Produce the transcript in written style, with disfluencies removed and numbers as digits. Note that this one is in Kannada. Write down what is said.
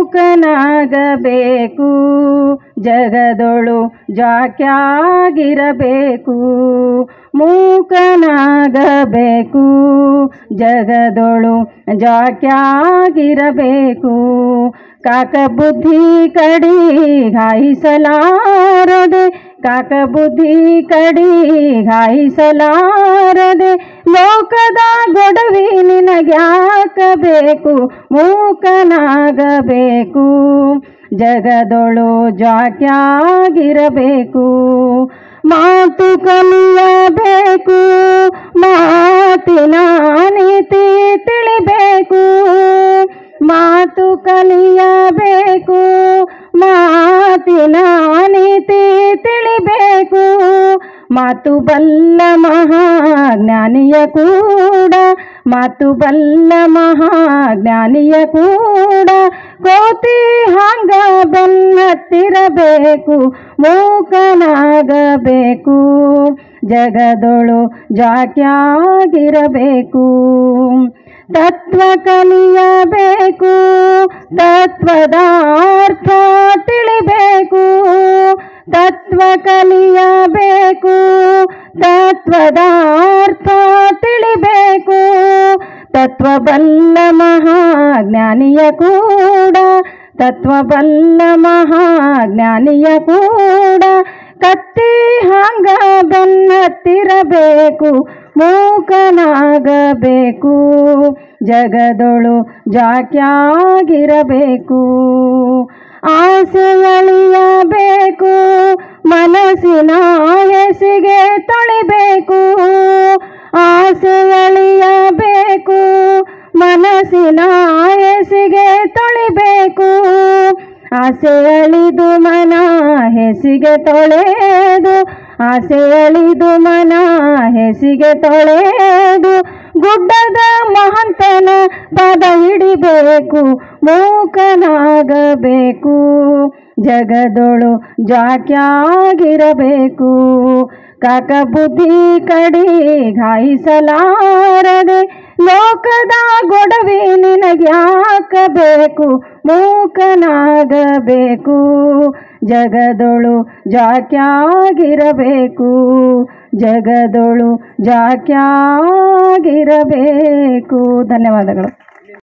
ಮೂಕನಾಗಬೇಕು ಜಗದೊಳು ಜಾಕ್ಯಾಗಿರಬೇಕು ಮೂಕನಾಗಬೇಕು ಜಗದೊಳು ಜಾಕ್ಯಾಗಿರಬೇಕು ಕಾಕ ಬುದ್ಧಿ ಕಡಿ ಗಾಯಿಸಲಾರದೆ ಕಾಕ ಬುದ್ಧಿ ಕಡಿ ಗಾಯಿಸಲಾರದೆ ಲೋಕದ ಗೊಡವಿ ನಿನಗ್ಯಾಕಬೇಕು ಮೂಕನಾಗಬೇಕು ಜಗದೊಳು ಜಾಕ್ಯಾಗಿರಬೇಕು ಮಾತು ಕಲಿಯಬೇಕು ಮಾತಿನ ನೀತಿ ತಿಳಿಬೇಕು ಮಾತು ಕಲಿಯಬೇಕು ಮಾತಿನ ನೀತಿ ತಿಳಿಬೇಕು ಮಾತು ಬಲ್ಲ ಮಹಾಜ್ಞಾನಿಯ ಕೂಡ ಮಾತು ಬಲ್ಲ ಮಹಾಜ್ಞಾನಿಯ ಕೂಡ ಕೋತಿ ಹಂಗ ಬೆನ್ನತ್ತಿರಬೇಕು ಮೂಕನಾಗಬೇಕು ಜಗದೊಳು ಜಾಕ್ಯಾಗಿರಬೇಕು ತತ್ವ ಕಲಿಯಬೇಕು ತತ್ವದ ಅರ್ಥ ತಿಳಿಬೇಕು ತತ್ವ ಕಲಿಯಬೇಕು ತತ್ವದ ಅರ್ಥ ತಿಳಿಬೇಕು ತತ್ವ ಬಲ್ಲ ಮಹಾಜ್ಞಾನಿಯ ಕೂಡ ತತ್ವ ಬಲ್ಲ ಮಹಾಜ್ಞಾನಿಯ ಕೂಡ ಕತ್ತಿ ಹಂಗ ಬೆನ್ನತ್ತಿರಬೇಕು ಮೂಕನಾಗಬೇಕು ಜಗದೊಳು ಜಾಕ್ಯಾಗಿರಬೇಕು ಆಸೆಯಳಿಯಬೇಕು ಮನಸ್ಸಿನ ಹೆಸಿಗೆ ತೊಳಿಬೇಕು ಆಸೆಯಳಿಯಬೇಕು ಮನಸ್ಸಿನ ಹೆಸಿಗೆ ತೊಳಿಬೇಕು ಆಸೆ ಅಳಿದು ಮನ ಹೆಸಿಗೆ ತೊಳೆದು ಆಸೆ ಅಳಿದು ಮನ ಹೆಸಿಗೆ ತೊಳೆದು ಗುಡ್ಡದ ಮಹಂತನ ಪದ ಹಿಡಿಬೇಕು ಮೂಕನಾಗಬೇಕು ಜಗದೊಳು ಜಾಕ್ಯಾಗಿರಬೇಕು ಕಾಕ ಬುದ್ಧಿ ಕಡಿ ಗಾಯಿಸಲಾರದೆ ಲೋಕದ ಗೊಡವಿ ನಿನಗ್ಯಾಕಬೇಕು ಮೂಕನಾಗಬೇಕು ಜಗದೊಳು ಜಾಕ್ಯಾಗಿರಬೇಕು ಜಗದೊಳು ಜಾಕ್ಯಾಗಿರಬೇಕು ಧನ್ಯವಾದಗಳು